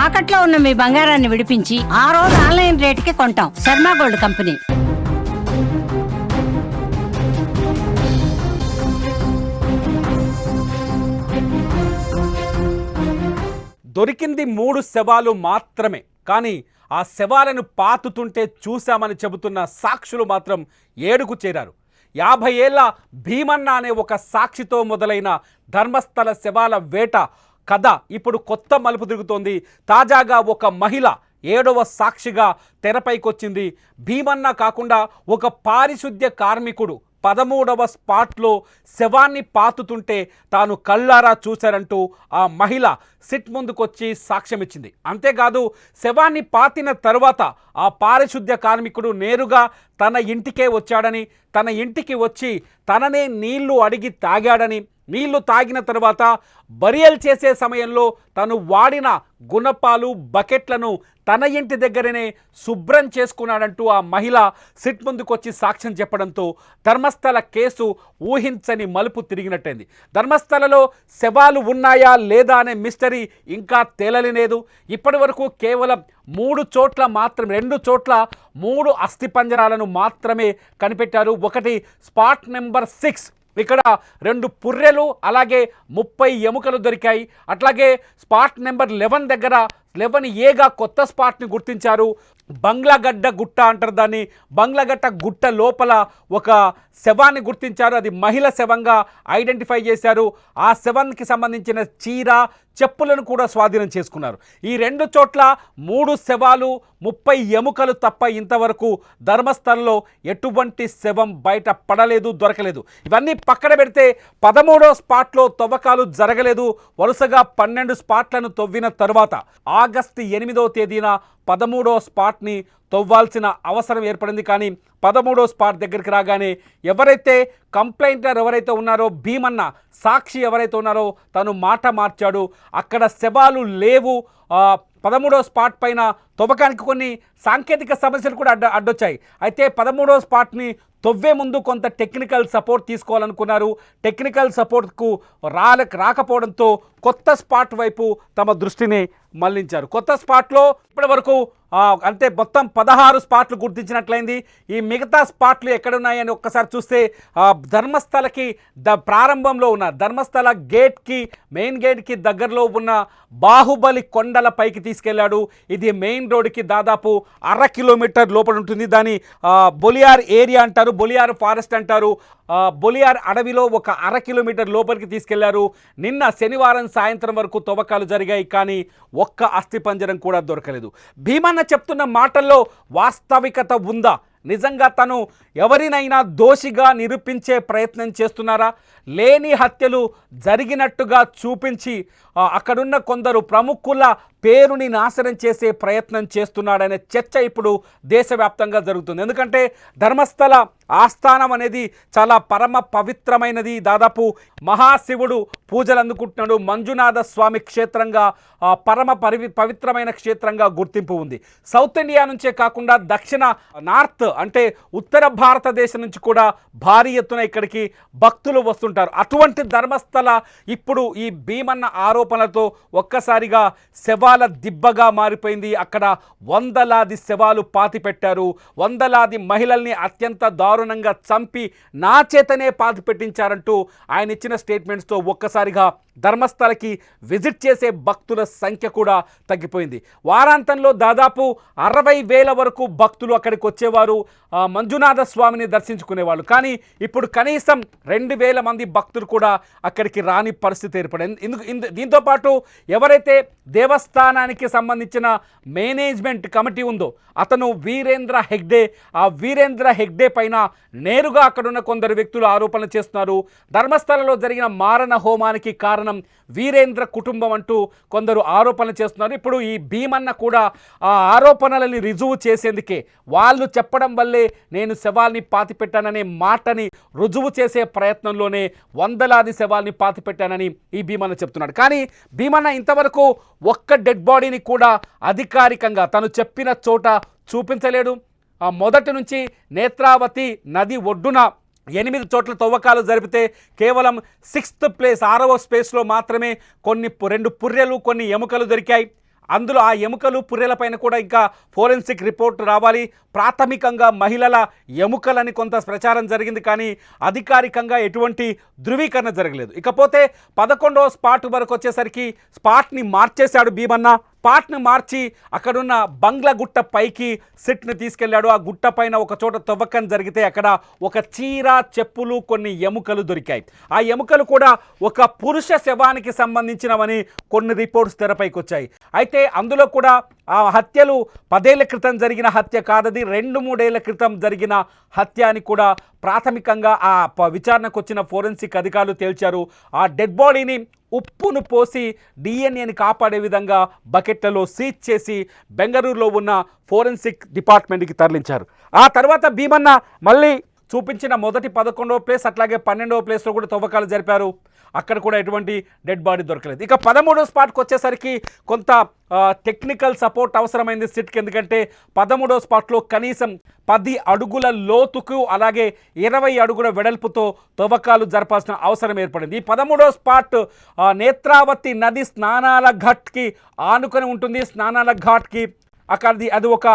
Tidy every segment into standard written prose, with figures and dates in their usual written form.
తాకట్లో ఉన్న మీ బంగారాన్ని విడిపించి ఆ రోజు ఆన్లైన్ రేటుకి కొంటాం. Sharma gold company. దొరికింది 3 శవాలు మాత్రమే. కానీ ఆ శవాలను పాతుతుంటే చూశామని చెబుతున్న సాక్షులు మాత్రం 7కు చేరారు. 50 ఏళ్ల భీమన్న అనే ఒక సాక్షితో మొదలైన ధర్మస్థల శవాల వేట కథ ఇప్పుడు కొత్త మలుపు తిరుగుతోంది. తాజాగా ఒక మహిళ 7వ సాక్షిగా తెరపైకొచ్చింది. భీమన్న కాకుండా ఒక పారిశుద్ధ్య కార్మికుడు 13వ స్పాట్లో శవాన్ని పాతుతుంటే తాను కళ్ళారా చూశారంటూ ఆ మహిళ సిట్ ముందుకొచ్చి సాక్ష్యమిచ్చింది. అంతేకాదు శవాన్ని పాతిన తరువాత ఆ పారిశుద్ధ్య కార్మికుడు నేరుగా తన ఇంటికే వచ్చాడని, తన ఇంటికి వచ్చి తననే నీళ్లు అడిగి తాగాడని, నీళ్లు తాగిన తర్వాత బరియల్ చేసే సమయంలో తను వాడిన గుణపాలు బకెట్లను తన ఇంటి దగ్గరనే శుభ్రం చేసుకున్నాడంటూ ఆ మహిళ సిట్ ముందుకొచ్చి సాక్ష్యం చెప్పడంతో ధర్మస్థల కేసు ఊహించని మలుపు తిరిగినట్టయింది. ధర్మస్థలలో శవాలు ఉన్నాయా లేదా అనే మిస్టరీ ఇంకా తేలలేదు. ఇప్పటి వరకు కేవలం 2 చోట్ల 3 అస్థిపంజరాలను మాత్రమే కనిపెట్టారు. ఒకటి స్పాట్ నెంబర్ 6, ఇక్కడ 2 పుర్రెలు అలాగే 30 ఎముకలు దొరికాయి. అట్లాగే స్పాట్ నెంబర్ 11 దగ్గర 11ఏగా కొత్త స్పాట్ని గుర్తించారు. బంగ్లాగడ్డ గుట్ట అంటారు దాన్ని. బంగ్లాగడ్డ గుట్ట లోపల ఒక శవాన్ని గుర్తించారు. అది మహిళ శవంగా ఐడెంటిఫై చేశారు. ఆ శవానికి సంబంధించిన చీర, చెప్పులను కూడా స్వాధీనం చేసుకున్నారు. ఈ 2 చోట్ల 3 శవాలు, 30 ఎముకలు తప్ప ఇంతవరకు ధర్మస్థలంలో ఎటువంటి శవం బయట పడలేదు, దొరకలేదు. ఇవన్నీ పక్కన పెడితే 13వ స్పాట్లో తవ్వకాలు జరగలేదు. వరుసగా 12 స్పాట్లను తవ్విన తరువాత ఆగస్టు 8వ తేదీన 13వ స్పాట్ని తవ్వాల్సిన అవసరం ఏర్పడింది. కానీ 13వ స్పాట్ దగ్గరికి రాగానే ఎవరైతే కంప్లైంటర్ ఎవరైతే ఉన్నారో, భీమన్న సాక్షి ఎవరైతే ఉన్నారో తను మాట మార్చాడు. అక్కడ శవాలు లేవు. 13వ స్పాట్ పైన తవ్వకానికి కొన్ని సాంకేతిక సమస్యలు కూడా అడ్డొచ్చాయి. అయితే 13వ స్పాట్ని తవ్వే ముందు కొంత టెక్నికల్ సపోర్ట్ తీసుకోవాలనుకున్నారు. టెక్నికల్ సపోర్ట్కు రాకపోవడంతో కొత్త స్పాట్ వైపు తమ దృష్టిని మళ్లించారు. కొత్త స్పాట్లో ఇప్పటి వరకు అంటే మొత్తం 16 స్పాట్లు గుర్తించినట్లయింది. ఈ మిగతా స్పాట్లు ఎక్కడున్నాయని ఒక్కసారి చూస్తే ధర్మస్థలకి ప్రారంభంలో ఉన్న ధర్మస్థల గేట్కి, మెయిన్ గేట్కి దగ్గరలో ఉన్న బాహుబలి కొండల పైకి తీసుకెళ్లాడు. ఇది మెయిన్ రోడ్డుకి దాదాపు 1/2 కిలోమీటర్ లోపల ఉంటుంది. దాని బొలియార్ ఏరియా అంటారు, బొలియార్ ఫారెస్ట్ అంటారు. బొలియార్ అడవిలో ఒక 1/2 కిలోమీటర్ లోపలికి తీసుకెళ్లారు. నిన్న శనివారం సాయంత్రం వరకు తవ్వకాలు జరిగాయి. కానీ ఒక్క అస్థిపంజరం కూడా దొరకలేదు. భీమన్న చెప్తున్న మాటల్లో వాస్తవికత ఉందా? నిజంగా తను ఎవరినైనా దోషిగా నిరూపించే ప్రయత్నం చేస్తున్నారా? లేని హత్యలు జరిగినట్టుగా చూపించి అక్కడున్న కొందరు ప్రముఖుల పేరుని నాశనం చేసే ప్రయత్నం చేస్తున్నాడనే చర్చ ఇప్పుడు దేశవ్యాప్తంగా జరుగుతుంది. ఎందుకంటే ధర్మస్థల ఆస్థానం అనేది చాలా పరమ పవిత్రమైనది. దాదాపు మహాశివుడు పూజలు అందుకుంటున్నాడు. మంజునాథ స్వామి క్షేత్రంగా పరమ పవిత్రమైన క్షేత్రంగా గుర్తింపు ఉంది. సౌత్ ఇండియా నుంచే కాకుండా దక్షిణ నార్త్ అంటే ఉత్తర భారతదేశం నుంచి కూడా భారీ ఎత్తున ఇక్కడికి భక్తులు వస్తుంటారు. అటువంటి ధర్మస్థల ఇప్పుడు ఈ భీమన్న ఆరోపణలతో ఒక్కసారిగా శవాల దిబ్బగా మారిపోయింది. అక్కడ వందలాది శవాలు పాతిపెట్టారు. వందలాది మహిళల్ని అత్యంత దారుణంగా చంపి నా చేతనే పాతిపెట్టించారంటూ ఆయన ఇచ్చిన స్టేట్మెంట్స్తో ఒక్కసారిగా ధర్మస్థలకి విజిట్ చేసే భక్తుల సంఖ్య కూడా తగ్గిపోయింది. వారాంతంలో దాదాపు 60,000 వరకు భక్తులు అక్కడికి వచ్చేవారు, మంజునాథ స్వామిని దర్శించుకునేవాళ్ళు. కానీ ఇప్పుడు కనీసం 2,000 మంది భక్తులు కూడా అక్కడికి రాని పరిస్థితి ఏర్పడింది. దీంతోపాటు ఎవరైతే దేవస్థానానికి సంబంధించిన మేనేజ్మెంట్ కమిటీ ఉందో అతను వీరేంద్ర హెగ్డే, ఆ వీరేంద్ర హెగ్డే పైన నేరుగా అక్కడున్న కొందరు వ్యక్తులు ఆరోపణలు చేస్తున్నారు. ధర్మస్థలలో జరిగిన మారణ హోమానికి కారణం వీరేంద్ర కుటుంబం అంటూ కొందరు ఆరోపణలు చేస్తున్నారు. ఇప్పుడు ఈ భీమన్న కూడా ఆ ఆరోపణలని రుజువు చేసేందుకే, వాళ్ళు చెప్పడం వల్లే నేను శవాల్ని పాతిపెట్టాననే మాటని రుజువు చేసే ప్రయత్నంలోనే వందలాది శవాల్ని పాతిపెట్టానని ఈ భీమన్న చెప్తున్నాడు. కానీ భీమన్న ఇంతవరకు ఒక్క డెడ్ బాడీని కూడా అధికారికంగా తను చెప్పిన చోట చూపించలేడు. మొదటి నుంచి నేత్రావతి నది ఒడ్డున 8 చోట్ల తవ్వకాలు జరిపితే కేవలం 6th ప్లేస్ 6వ స్పేస్లో మాత్రమే 2 పుర్రెలు కొన్ని ఎముకలు దొరికాయి. అందులో ఆ ఎముకలు పుర్రెలపైన కూడా ఇంకా ఫోరెన్సిక్ రిపోర్ట్ రావాలి. ప్రాథమికంగా మహిళల ఎముకలని కొంత ప్రచారం జరిగింది, కానీ అధికారికంగా ఎటువంటి ధృవీకరణ జరగలేదు. ఇకపోతే 11వ స్పాట్ వరకు వచ్చేసరికి స్పాట్ని మార్చేశాడు భీమన్న. స్పాట్ని మార్చి అక్కడున్న బంగ్లా గుట్ట పైకి సిట్ని తీసుకెళ్లాడు. ఆ గుట్ట పైన ఒక చోట తవ్వకం జరిగితే అక్కడ ఒక చీర, చెప్పులు, కొన్ని ఎముకలు దొరికాయి. ఆ ఎముకలు కూడా ఒక పురుష శవానికి సంబంధించినవని కొన్ని రిపోర్ట్స్ తెరపైకి వచ్చాయి. అయితే అందులో కూడా ఆ హత్యలు 10 ఏళ్ల క్రితం జరిగిన హత్య కాదది, 2-3 ఏళ్ల క్రితం జరిగిన హత్య అని కూడా ప్రాథమికంగా ఆ విచారణకు వచ్చిన ఫోరెన్సిక్ అధికారులు తేల్చారు. ఆ డెడ్ బాడీని ఉప్పును పోసి డిఎన్ఏని కాపాడే విధంగా బకెట్లలో సీజ్ చేసి బెంగళూరులో ఉన్న ఫోరెన్సిక్ డిపార్ట్మెంట్కి తరలించారు. ఆ తర్వాత భీమన్న మళ్ళీ చూపించిన మొదటి 11వ ప్లేస్ అట్లాగే 12వ ప్లేస్లో కూడా తవ్వకాలు జరిపారు. అక్కడ కూడా ఎటువంటి డెడ్ బాడీ దొరకలేదు. ఇక 13వ స్పాట్కి వచ్చేసరికి కొంత టెక్నికల్ సపోర్ట్ అవసరమైంది సిట్కి. ఎందుకంటే 13వ స్పాట్లో కనీసం 10 అడుగుల లోతుకు అలాగే 20 అడుగుల వెడల్పుతో తవ్వకాలు జరపాల్సిన అవసరం ఏర్పడింది. ఈ 13వ స్పాట్ నేత్రావతి నది స్నానాల ఘాట్కి ఆనుకొని ఉంటుంది. స్నానాల ఘాట్కి అది ఒక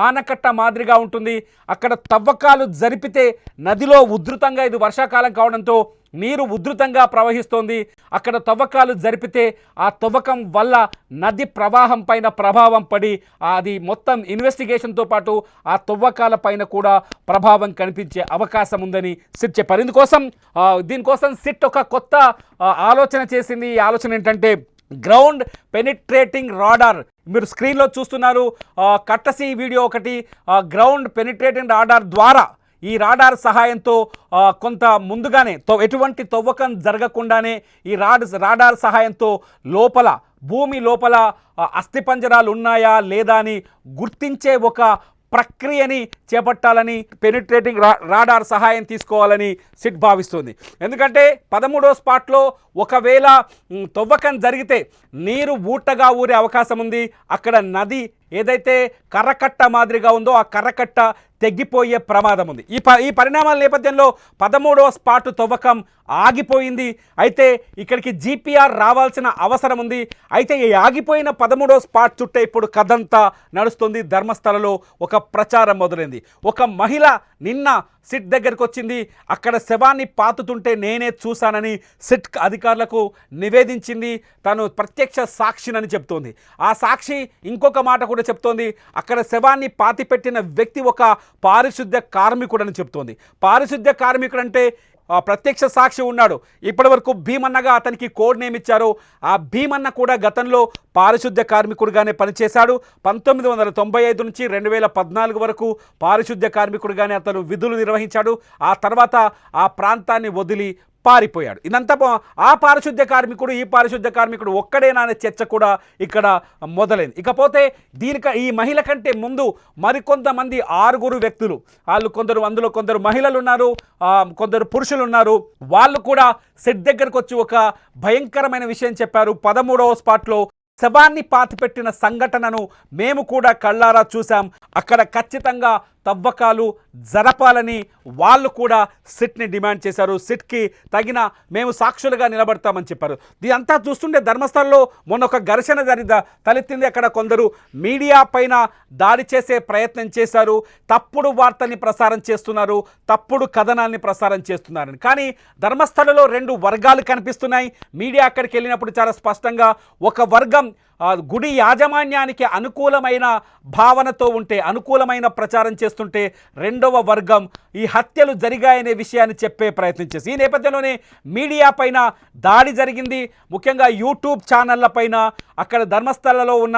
ఆనకట్ట మాదిరిగా ఉంటుంది. అక్కడ తవ్వకాలు జరిపితే నదిలో ఉధృతంగా, ఇది వర్షాకాలం కావడంతో నీరు ఉధృతంగా ప్రవహిస్తోంది. అక్కడ తవ్వకాలు జరిపితే ఆ తవ్వకం వల్ల నది ప్రవాహం పైన ప్రభావం పడి అది మొత్తం ఇన్వెస్టిగేషన్తో పాటు ఆ తవ్వకాల పైన కూడా ప్రభావం కనిపించే అవకాశం ఉందని సిట్ చెప్పారు. దీనికోసం సిట్ ఒక కొత్త ఆలోచన చేసింది. ఈ ఆలోచన ఏంటంటే గ్రౌండ్ పెనిట్రేటింగ్ రాడార్. మీరు స్క్రీన్లో చూస్తున్నారు కట్టసి వీడియో ఒకటి. గ్రౌండ్ పెనిట్రేటింగ్ రాడార్ ద్వారా, ఈ రాడార్ సహాయంతో కొంత ముందుగానే ఎటువంటి తవ్వకం జరగకుండానే ఈ రాడార్ సహాయంతో భూమి లోపల అస్థిపంజరాలు ఉన్నాయా లేదా అని గుర్తించే ఒక ప్రక్రియని చేపట్టాలని, పెనిట్రేటింగ్ రాడార్ సహాయం తీసుకోవాలని సిట్ భావిస్తుంది. ఎందుకంటే 13వ స్పాట్లో ఒకవేళ తవ్వకం జరిగితే నీరు ఊటగా ఊరే అవకాశం ఉంది. అక్కడ నది ఏదైతే కర్రకట్ట మాదిరిగా ఉందో ఆ కర్రకట్ట తెగిపోయే ప్రమాదం ఉంది. ఈ పరిణామాల నేపథ్యంలో 13వ స్పాట్ తవ్వకం ఆగిపోయింది. అయితే ఇక్కడికి జీపీఆర్ రావాల్సిన అవసరం ఉంది. అయితే ఈ ఆగిపోయిన 13వ స్పాట్ చుట్టే ఇప్పుడు కథంతా నడుస్తుంది. ధర్మస్థలలో ఒక ప్రచారం మొదలైంది. ఒక మహిళ నిన్న సిట్ దగ్గరికి వచ్చింది. అక్కడ శవాన్ని పాతుతుంటే నేనే చూశానని సిట్ అధికారులకు నివేదించింది. తను ప్రత్యక్ష సాక్షినని చెప్తోంది. ఆ సాక్షి ఇంకొక మాట కూడా చెప్తోంది. అక్కడ శవాన్ని పాతిపెట్టిన వ్యక్తి ఒక పారిశుద్ధ్య కార్మికుడని చెప్తోంది. పారిశుద్ధ్య కార్మికుడు అంటే ప్రత్యక్ష సాక్షి ఉన్నాడు. ఇప్పటివరకు భీమన్నగా అతనికి కోడ్ నేమ్ ఇచ్చారు. ఆ భీమన్న కూడా గతంలో పారిశుద్ధ్య కార్మికుడిగానే పనిచేశాడు. 1995 నుంచి 2014 వరకు పారిశుద్ధ్య కార్మికుడిగానే అతను విధులు నిర్వహించాడు. ఆ తర్వాత ఆ ప్రాంతాన్ని వదిలి పారిపోయాడు. ఇదంతా ఆ పారిశుద్ధ్య కార్మికుడు ఈ పారిశుద్ధ్య కార్మికుడు ఒక్కడేనా అనే చర్చ కూడా ఇక్కడ మొదలైంది. ఇకపోతే ఈ మహిళ కంటే ముందు మరికొంతమంది 6 వ్యక్తులు, అందులో కొందరు మహిళలు ఉన్నారు, కొందరు పురుషులు ఉన్నారు. వాళ్ళు కూడా సెట్ దగ్గరకు వచ్చి ఒక భయంకరమైన విషయం చెప్పారు. 13వ స్పాట్లో శవాన్ని పాతిపెట్టిన సంఘటనను మేము కూడా కళ్ళారా చూసాం. అక్కడ ఖచ్చితంగా తవ్వకాలు జరపాలని వాళ్ళు కూడా సిట్ని డిమాండ్ చేశారు. సిట్కి మేము సాక్షులుగా నిలబడతామని చెప్పారు. ఇదంతా చూస్తుంటే ధర్మస్థలంలో మొన్న ఒక ఘర్షణ తలెత్తింది. అక్కడ కొందరు మీడియా పైన దాడి చేసే ప్రయత్నం చేశారు. తప్పుడు వార్తని ప్రసారం చేస్తున్నారు, తప్పుడు కథనాల్ని ప్రసారం చేస్తున్నారని. కానీ ధర్మస్థలంలో 2 వర్గాలు కనిపిస్తున్నాయి. మీడియా అక్కడికి వెళ్ళినప్పుడు చాలా స్పష్టంగా ఒక వర్గం గుడి యాజమాన్యానికి అనుకూలమైన భావనతో ఉంటే, అనుకూలమైన ప్రచారం చేస్తుంటే, రెండవ వర్గం ఈ హత్యలు జరిగాయనే విషయాన్ని చెప్పే ప్రయత్నం చేసి ఈ నేపథ్యంలోనే మీడియా పైన దాడి జరిగింది. ముఖ్యంగా యూట్యూబ్ ఛానళ్ల పైన అక్కడ ధర్మస్థలలో ఉన్న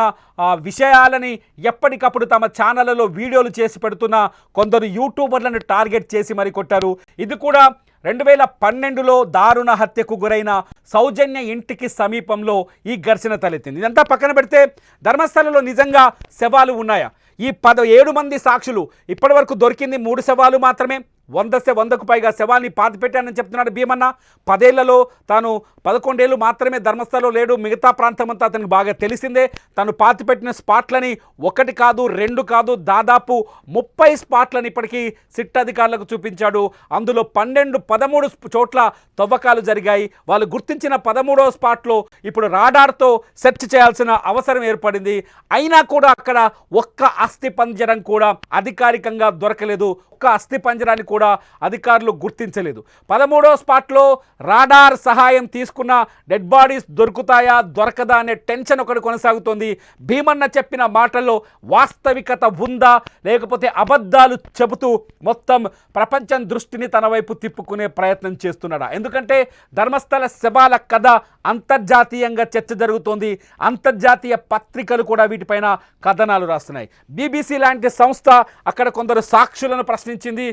విషయాలని ఎప్పటికప్పుడు తమ ఛానళ్లలో వీడియోలు చేసి పెడుతున్న కొందరు యూట్యూబర్లను టార్గెట్ చేసి మరి కొట్టారు. ఇది కూడా 2012లో దారుణ హత్యకు గురైన సౌజన్య ఇంటికి సమీపంలో ఈ ఘర్షణ తలెత్తింది. ఇదంతా పక్కన పెడితే ధర్మస్థలంలో నిజంగా శవాలు ఉన్నాయా? ఈ 17 మంది సాక్షులు ఇప్పటి వరకు దొరికింది 3 శవాలు మాత్రమే. 100కు పైగా శవాన్ని పాతిపెట్టానని చెప్తున్నాడు భీమన్న. 10 ఏళ్లలో తాను 11 ఏళ్ళు మాత్రమే ధర్మస్థలంలో లేడు, మిగతా ప్రాంతం అంతా అతనికి బాగా తెలిసిందే. తను పాతిపెట్టిన స్పాట్లని 1 కాదు 2 కాదు దాదాపు 30 స్పాట్లను ఇప్పటికీ సిట్ అధికారులకు చూపించాడు. అందులో 13 చోట్ల తవ్వకాలు జరిగాయి. వాళ్ళు గుర్తించిన 13వ స్పాట్లో ఇప్పుడు రాడార్తో సెర్చ్ చేయాల్సిన అవసరం ఏర్పడింది. అయినా కూడా అక్కడ ఒక్క అస్థి పంజరం కూడా అధికారికంగా దొరకలేదు. ఒక్క అస్థి పంజరాన్ని కూడా అధికారులు గుర్తించలేదు. 13వ స్పాట్లో రాడార్ సహాయం తీసుకున్న డెడ్ బాడీస్ దొరుకుతాయా దొరకదా అనే టెన్షన్ ఒకటి కొనసాగుతోంది. భీమన్న చెప్పిన మాటల్లో వాస్తవికత ఉందా లేకపోతే అబద్ధాలు చెబుతూ మొత్తం ప్రపంచం దృష్టిని తన వైపు తిప్పుకునే ప్రయత్నం చేస్తున్నాడా? ఎందుకంటే ధర్మస్థల శవాల కథ అంతర్జాతీయంగా చర్చ జరుగుతోంది. అంతర్జాతీయ పత్రికలు కూడా వీటిపైన కథనాలు రాస్తున్నాయి. BBC లాంటి సంస్థ అక్కడ కొందరు సాక్షులను ప్రశ్నించింది.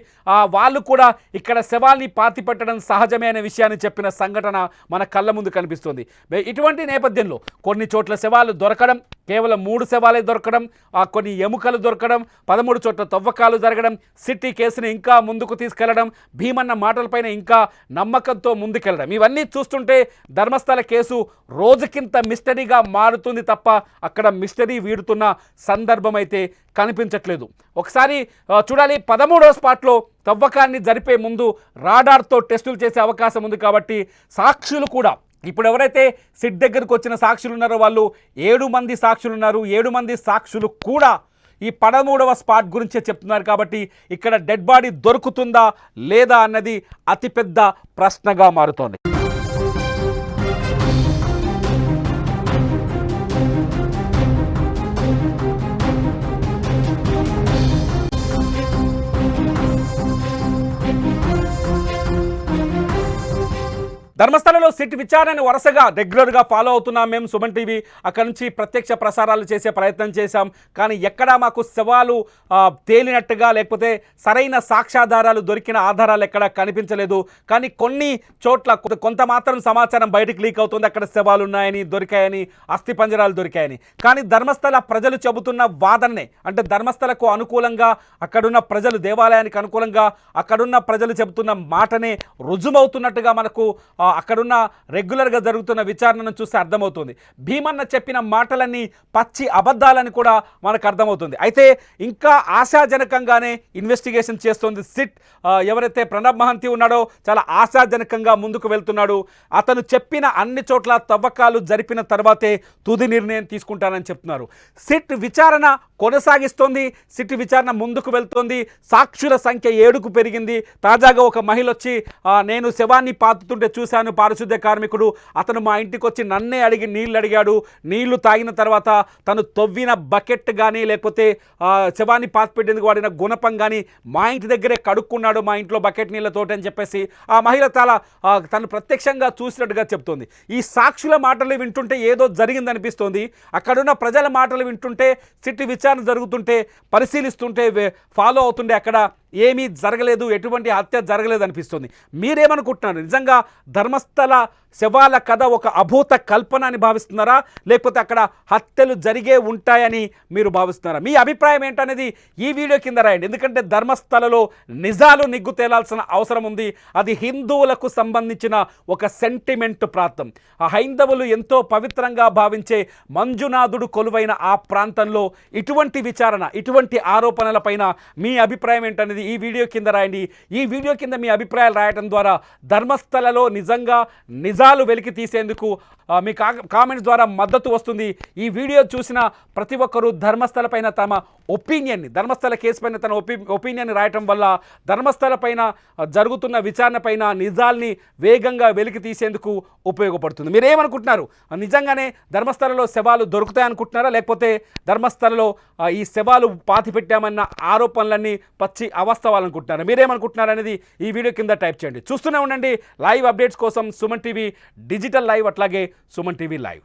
వాళ్ళు కూడా ఇక్కడ శవాల్ని పాతిపెట్టడం సహజమే అనే విషయాన్ని చెప్పిన సంఘటన మన కళ్ళ ముందు కనిపిస్తుంది. ఇటువంటి నేపథ్యంలో కొన్ని చోట్ల శవాలు దొరకడం, కేవలం 3 శవాలే దొరకడం, కొన్ని ఎముకలు దొరకడం, 13 చోట్ల తవ్వకాలు జరగడం, సిటీ కేసుని ఇంకా ముందుకు తీసుకెళ్లడం, భీమన్న మాటలపైన ఇంకా నమ్మకంతో ముందుకెళ్లడం, ఇవన్నీ చూస్తుంటే ధర్మస్థల కేసు రోజుకింత మిస్టరీగా మారుతుంది తప్ప అక్కడ మిస్టరీ వీడుతున్న సందర్భం అయితే కనిపించట్లేదు. ఒకసారి చూడాలి. 13వ స్పాట్లో తవ్వకాన్ని జరిపే ముందు రాడార్తో టెస్టులు చేసే అవకాశం ఉంది కాబట్టి సాక్షులు కూడా ఇప్పుడు ఎవరైతే సిట్ దగ్గరకు వచ్చిన సాక్షులు ఉన్నారో వాళ్ళు 7 మంది సాక్షులు ఉన్నారు. 7 మంది సాక్షులు కూడా ఈ 13వ స్పాట్ గురించే చెప్తున్నారు కాబట్టి ఇక్కడ డెడ్ బాడీ దొరుకుతుందా లేదా అన్నది అతిపెద్ద ప్రశ్నగా మారుతోంది. ధర్మస్థలంలో సిట్ విచారణను వరుసగా రెగ్యులర్గా ఫాలో అవుతున్నాం మేము సుమన్ టీవీ. అక్కడి నుంచి ప్రత్యక్ష ప్రసారాలు చేసే ప్రయత్నం చేశాం. కానీ ఎక్కడా మాకు శవాలు తేలినట్టుగా లేకపోతే సరైన సాక్ష్యాధారాలు దొరికిన ఆధారాలు ఎక్కడా కనిపించలేదు. కానీ కొన్ని చోట్ల కొంత మాత్రం సమాచారం బయటకు లీక్ అవుతుంది. అక్కడ శవాలు ఉన్నాయని, దొరికాయని, అస్థి పంజరాలు దొరికాయని. కానీ ధర్మస్థల ప్రజలు చెబుతున్న వాదననే, అంటే ధర్మస్థలకు అనుకూలంగా అక్కడున్న ప్రజలు, దేవాలయానికి అనుకూలంగా అక్కడున్న ప్రజలు చెబుతున్న మాటనే రుజుమవుతున్నట్టుగా మనకు అక్కడున్న రెగ్యులర్గా జరుగుతున్న విచారణను చూస్తే అర్థమవుతుంది. భీమన్న చెప్పిన మాటలన్నీ పచ్చి అబద్ధాలని కూడా మనకు అర్థమవుతుంది. అయితే ఇంకా ఆశాజనకంగానే ఇన్వెస్టిగేషన్ చేస్తోంది సిట్. ఎవరైతే ప్రణబ్ మహంతి ఉన్నాడో చాలా ఆశాజనకంగా ముందుకు వెళ్తున్నాడు. అతను చెప్పిన అన్ని చోట్ల తవ్వకాలు జరిపిన తర్వాతే తుది నిర్ణయం తీసుకుంటానని చెప్తున్నారు. సిట్ విచారణ కొనసాగిస్తోంది. సిట్ విచారణ ముందుకు వెళ్తోంది. సాక్షుల సంఖ్య 7కు పెరిగింది. తాజాగా ఒక మహిళ వచ్చి నేను శవాన్ని పాతుతుంటే చూశాను, పారిశుద్ధ్య కార్మికుడు, అతను మా ఇంటికి వచ్చి నన్నే అడిగి నీళ్ళు అడిగాడు. నీళ్లు తాగిన తర్వాత తను తవ్విన బకెట్ కానీ లేకపోతే శవాన్ని పాతిపెట్టేందుకు వాడిన గుణపం కానీ మా ఇంటి దగ్గరే కడుక్కున్నాడు, మా ఇంట్లో బకెట్ నీళ్ళతోటి అని చెప్పేసి ఆ మహిళ చాలా తను ప్రత్యక్షంగా చూసినట్టుగా చెప్తోంది. ఈ సాక్షుల మాటలు వింటుంటే ఏదో జరిగిందనిపిస్తోంది. అక్కడున్న ప్రజల మాటలు వింటుంటే, సిట్ విచారణ జరుగుతుంటే, పరిశీలిస్తుంటే, ఫాలో అవుతుంటే అక్కడ ఏమీ జరగలేదు, ఎటువంటి హత్య జరగలేదు అనిపిస్తుంది. మీరేమనుకుంటున్నారు? నిజంగా ధర్మస్థల శవాల కథ ఒక అభూత కల్పన అని భావిస్తున్నారా లేకపోతే అక్కడ హత్యలు జరిగే ఉంటాయని మీరు భావిస్తున్నారా? మీ అభిప్రాయం ఏంటనేది ఈ వీడియో కింద రాయండి. ఎందుకంటే ధర్మస్థలలో నిజాలు నిగ్గు తేలాల్సిన అవసరం ఉంది. అది హిందువులకు సంబంధించిన ఒక సెంటిమెంట్ ప్రాంతం. ఆ హైందవులు ఎంతో పవిత్రంగా భావించే మంజునాథుడు కొలువైన ఆ ప్రాంతంలో ఇటువంటి విచారణ, ఇటువంటి ఆరోపణలపైన మీ అభిప్రాయం ఏంటనేది ఈ వీడియో కింద రాయండి. ఈ వీడియో కింద మీ అభిప్రాయాలు రాయడం ద్వారా ధర్మస్థలలో నిజంగా నిజాలు వెలికి తీసేందుకు మీ కామెంట్స్ ద్వారా మద్దతు వస్తుంది. ఈ వీడియో చూసిన ప్రతి ఒక్కరూ ధర్మస్థల పైన తమ ఒపీనియన్ని, ధర్మస్థల కేసు పైన తన ఒపీనియన్ రాయటం వల్ల ధర్మస్థల పైన జరుగుతున్న విచారణ పైన నిజాల్ని వేగంగా వెలికి తీసేందుకు ఉపయోగపడుతుంది. మీరేమనుకుంటున్నారు? నిజంగానే ధర్మస్థలలో శవాలు దొరుకుతాయనుకుంటున్నారా లేకపోతే ధర్మస్థలలో ఈ శవాలు పాతిపెట్టామన్న ఆరోపణలన్నీ పచ్చి అవాస్తవాలనుకుంటున్నారా? మీరేమనుకుంటున్నారు అనేది ఈ వీడియో కింద టైప్ చేయండి. చూస్తూనే ఉండండి లైవ్ అప్డేట్స్ కోసం సుమన్ టీవీ డిజిటల్ లైవ్, అట్లాగే సుమన్ టీవీ లైవ్.